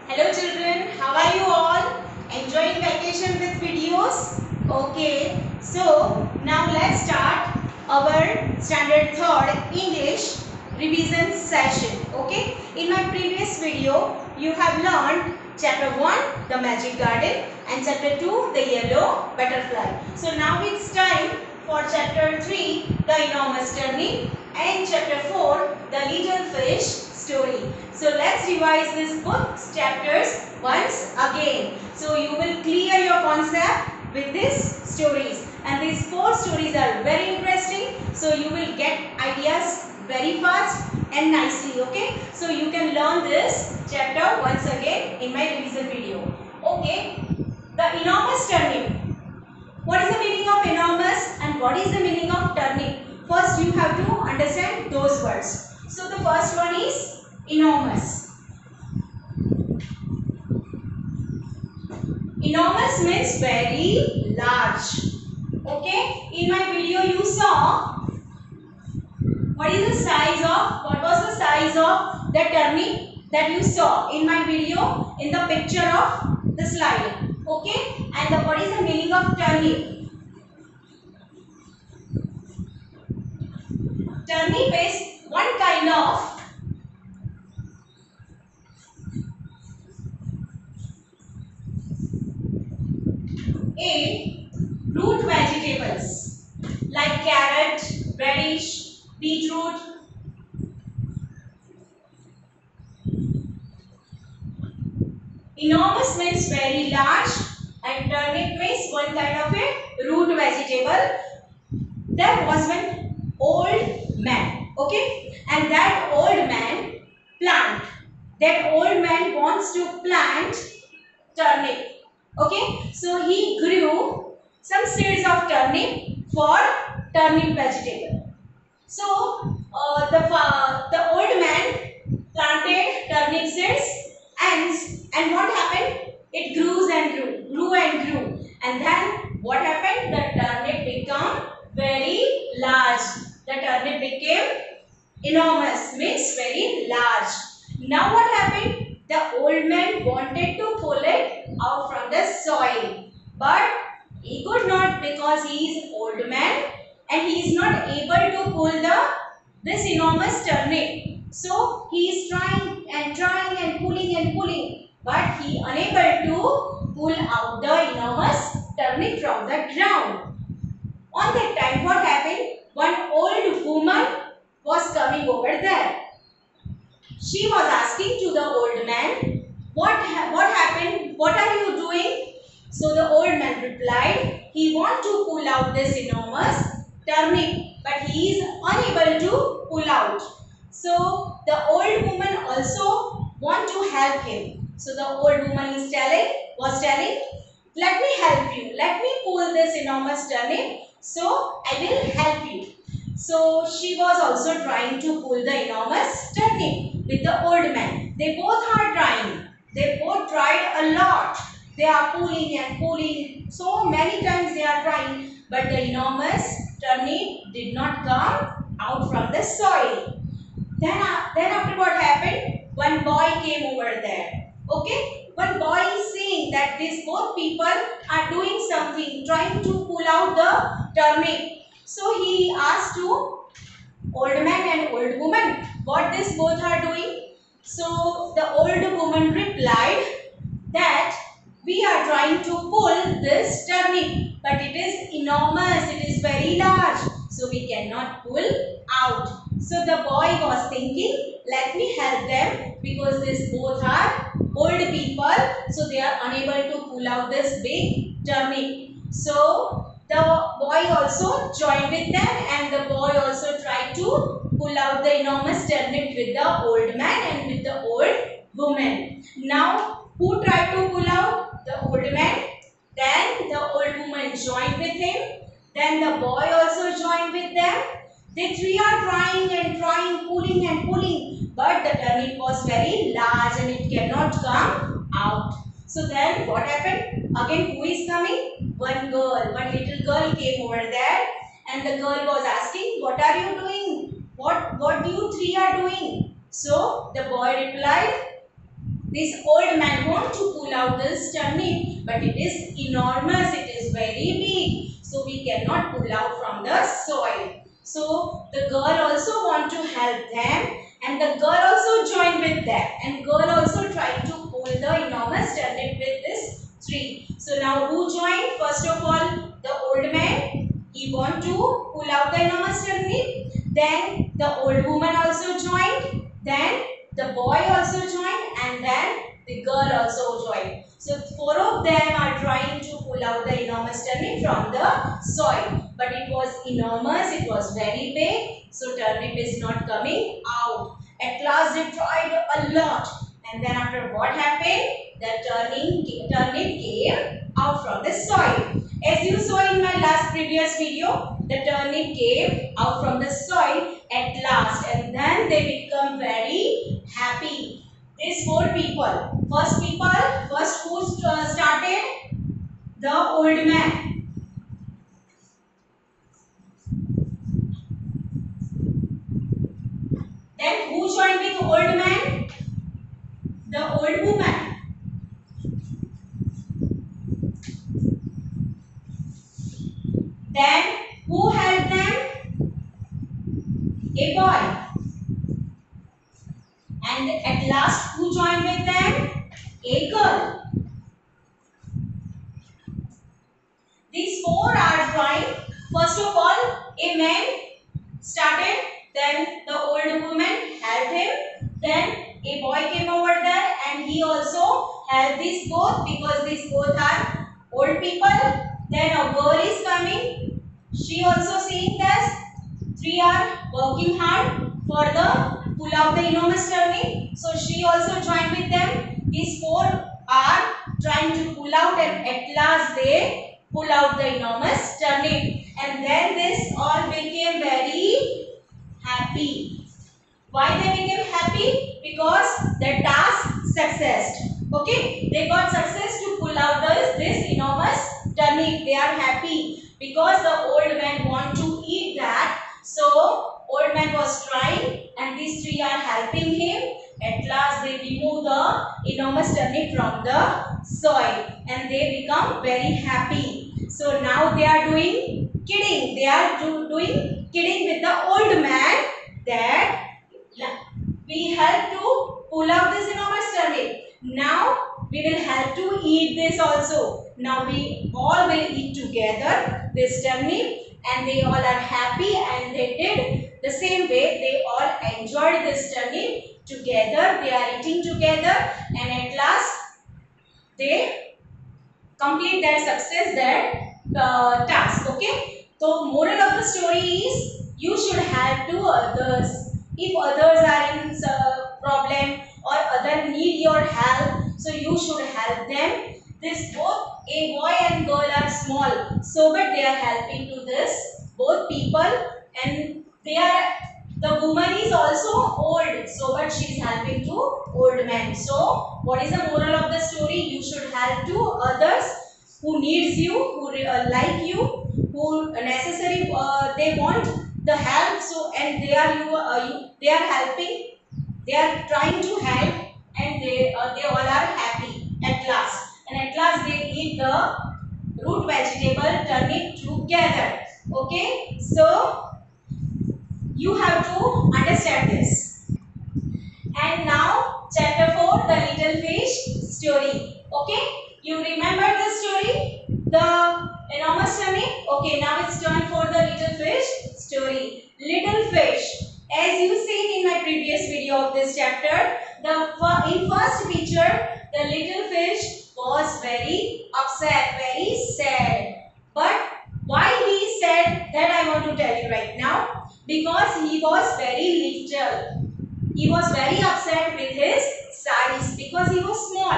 Hello children, how are you all? Enjoying vacation with videos? Okay, so now let's start our standard 3rd English revision session. Okay, in my previous video you have learned chapter 1 the magic garden and chapter 2 the yellow butterfly. So now it's time for chapter 3 the enormous turnip and chapter 4 the little fish story. So let's revise this book's chapters once again. So you will clear your concept with these stories, and these 4 stories are very interesting. So you will get ideas very fast and nicely. Okay. So you can learn this chapter once again in my revision video. Okay. The enormous turnip. What is the meaning of enormous and what is the meaning of turnip? First you have to understand those words. So the first one is enormous. Enormous means very large. Okay. In my video you saw what was the size of the turnip that you saw in my video in the picture of the slide. Okay. And what is the meaning of turnip? Turnip is one kind of root vegetables like carrot, radish, beetroot. Enormous means very large and turnip means one kind of a root vegetable. There was one old man, okay, and that old man wants to plant turnip, okay. So he grew some seeds of turnip for turnip vegetable. So the old man planted turnip seeds, and what happened? It grew and grew, and then what happened? The turnip became very large. The turnip became enormous, means very large. Now what happened? The old man wanted to pull it out from the soil, but he could not because he is old man and he is not able to pull this enormous turnip. So he is trying and pulling, but he unable to pull out the enormous turnip from the ground. On that time, what happened? One old woman was coming over there. She was asking to the old man, what happened? What are you doing? So the old man replied, he want to pull out this enormous turnip, but he is unable to pull out. So the old woman also want to help him. So the old woman was telling, let me help you. Let me pull this enormous turnip. So I will help you. So she was also trying to pull the enormous turnip with the old man. They both are trying. They both tried a lot. They are pulling and pulling. So many times they are trying. But the enormous turnip did not come out from the soil. Then after what happened? One boy came over there. Okay? One boy is saying that these both people are doing something, trying to pull out the turnip. So he asked to old man and old woman, what these both are doing? So the old woman replied that we are trying to pull this turnip, but it is enormous, it is very large, so we cannot pull out. So the boy was thinking, let me help them because these both are old people, so they are unable to pull out this big turnip. So the boy also joined with them, and the boy also tried to pull out the enormous turnip with the old man and with the old woman. Now who tried to pull out? The old man. Then the old woman joined with him. Then the boy also joined with them. They three are trying and trying, pulling and pulling, but the turnip was very large and it cannot come out. So then what happened? Again, who is coming? One little girl came over there, and the girl was asking, what are you doing? What you three are doing? So the boy replied, This old man want to pull out this turnip, but it is enormous. It is very big, so we cannot pull out from the soil. So the girl also want to help them, and the girl also joined with them, and girl also tried to pull the enormous turnip with this tree. So now who joined? First of all, the old man. He want to pull out the enormous turnip. Then the old woman also joined. Then the boy also joined, and then the girl also joined. So four of them are trying to pull out the enormous turnip from the soil. But it was enormous, it was very big. So turnip is not coming out. At last they tried a lot. And then after what happened? The turnip came out from the soil. As you saw in my last previous video, the turnip came out from the soil at last, and then they become very happy. These four people. First who started? The old man. Then who joined with the old man? The old woman. Then who helped them? A boy. And at last who joined with them? A girl. These four are trying. First of all, a man started, then the old woman helped him, then a boy came over there and he also helped these both because these both are old people. Then a girl is coming. She also seeing this. Three are working hard for the pull out the enormous turnip. So she also joined with them. These four are trying to pull out, and at last they pull out the enormous turnip. And then this all became very happy. Why they became happy? Because their task success. Okay, they got success to pull out this enormous turnip. They are happy because the old man want to eat that. So old man was trying, and these three are helping him. At last they remove the enormous turnip from the soil, and they become very happy. So now they are doing kidding. They are doing kidding with the old man that we help to pull out this enormous turnip. Now we will help to eat this also. Now we all will eat together this turnip, and they all are happy, and they did the same way. They all enjoyed this turnip together. They are eating together, and at last they complete their success, their task. Okay. So moral of the story is you should help to others. If others are in problem or other need your help, so you should help them. This both a boy and girl are small, so but they are helping to this both people, and they are the woman is also old, so but she is helping to old man. So what is the moral of the story? You should help to others who needs you, who like you, who necessary they want the help. So and they are they are helping, they are trying to help, and they all are happy at last. And at last they eat the root vegetable turnip together. Okay, so you have to understand this. And now chapter 4, the little fish story. Okay, you remember the story, the enormous turnip. Okay, now it's turn for the little fish story. Little fish. As you seen in my previous video of this chapter, in first picture, the little fish was very upset, very sad. But why he is sad, that I want to tell you right now. Because he was very little. He was very upset with his size because he was small.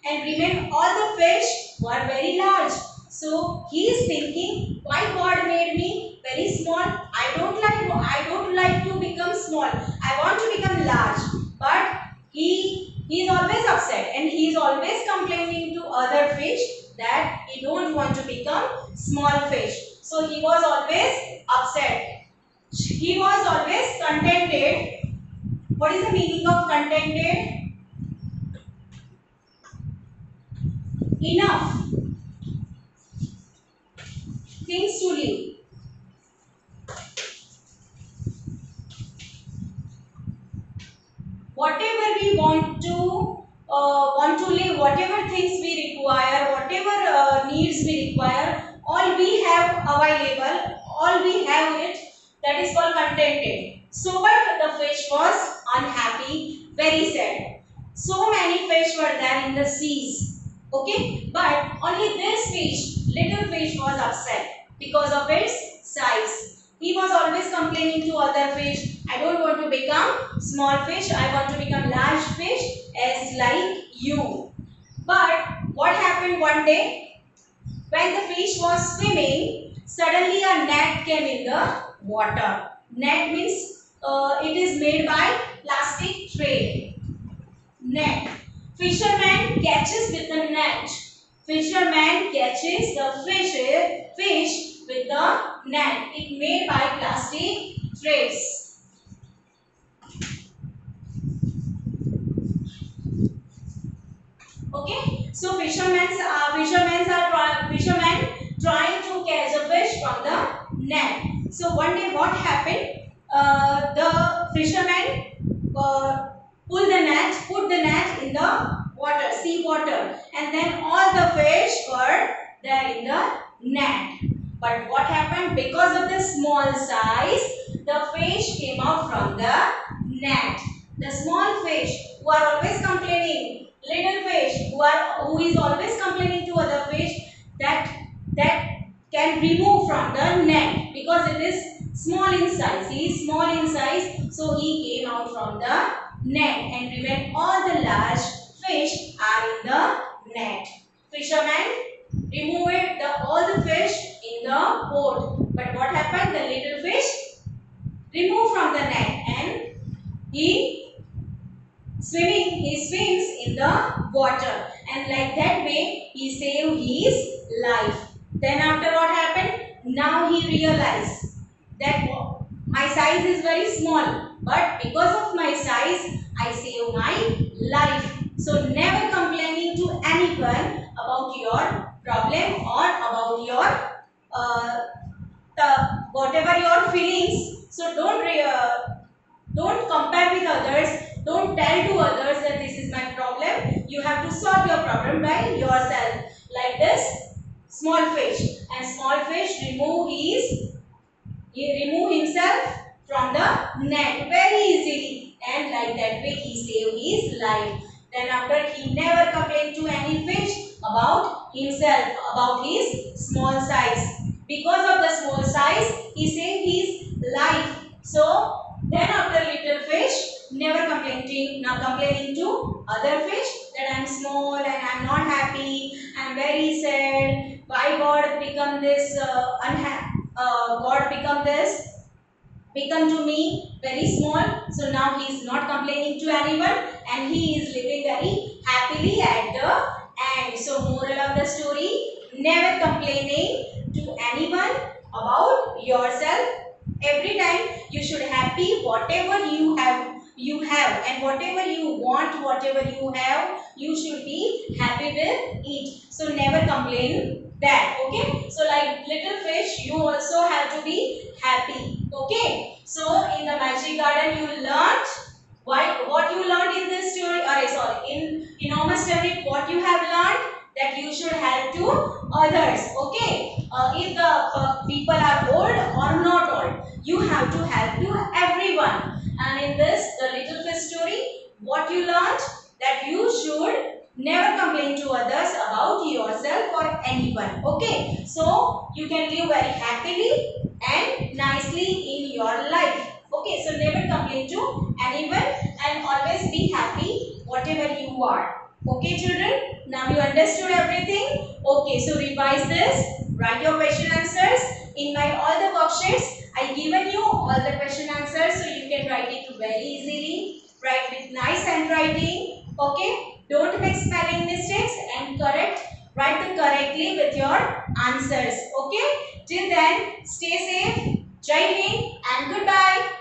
And remember, all the fish were very large. So he is thinking, why God made me very small? I don't like to become small. I want to become large. But he is always upset, and he is always complaining to other fish that he don't want to become small fish. So he was always upset. He was always contented. What is the meaning of contented? enough things to live. Whatever we want to live, whatever things we require, whatever needs we require, all we have available, all we have it, that is called contented. So but the fish was unhappy, very sad. So many fish were there in the seas, okay, but only this fish, little fish, was upset because of its size. He was always complaining to other fish, I don't want to become small fish, I want to become large fish as like you. But what happened one day, when the fish was swimming, suddenly a net came in the water. Net means it is made by plastic tray. Net. Fisherman catches with the net. Fisherman catches the fish with the net. It made by plastic trays. Okay, so fishermen trying to catch a fish from the net. So one day what happened? The fisherman put the net in the water, sea water, and then all the fish were there in the net. But what happened? Because of the small size, the fish came out from the net. The small fish who are always complaining, little fish who is always complaining to other fish, that can remove from the net because it is small in size. He is small in size, so he came out from the net, and remain all the large fish are in the net. Fisherman removed all the fish in the boat, but what happened? The little fish removed from the net and he swims in the water, and like that way he saved his life. Then after what happened? Now he realized that my size is very small, but because of my size I save my life. So never complaining to anyone about your problem or about your whatever your feelings. So don't compare with others. Don't tell to others that this is my problem. You have to solve your problem by yourself. Like this small fish, and small fish remove himself from the net very easily, and like that way he saved his life. Then after, he never complained to any fish about himself, about his small size. Because of the small size, he saved his life. So then after, little fish never complaining to other fish that I am small and I am not happy, I am very sad. Why God become this become to me very small. So now he is not complaining to anyone and he is living very happily at the end. So moral of the story, never complaining to anyone about yourself. Every time you should happy whatever you have, and whatever you want, whatever you have, you should be happy with it. So never complain that. Okay, so like little fish, you also have to be happy. Okay, so in the magic garden you learned what you learned in this story, or sorry, in enormous turnip, what you have learned, that you should help to others. Okay, if the people are old or not old, you have to help to everyone. And in this, the little fish story, what you learned, that you should never complain to others about yourself or anyone. Okay, so you can live very happily and nicely in your life. Okay, so never complain to anyone and always be happy whatever you are. Okay children, now you understood everything. Okay, so revise this, write your question answers. In my all the worksheets, I given you all the question answers, so you can write it very easily. Write with nice handwriting. Okay, don't make spelling mistakes and write it correctly with your answers. Okay, till then, stay safe, Jai Hind and goodbye.